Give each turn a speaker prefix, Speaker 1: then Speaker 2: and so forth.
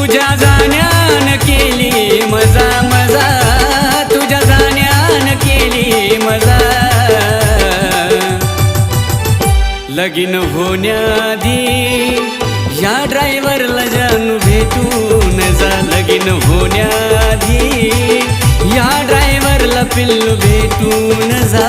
Speaker 1: तुझ्या जाण्यान केली मजा मजा, तुझ्या जाण्यान केली मजा। लगीन होण्याआधी या ड्रायव्हरला जानू भेटून जा। लगीन होण्याआधी या ड्रायव्हरला पिल्लू भेटून जा।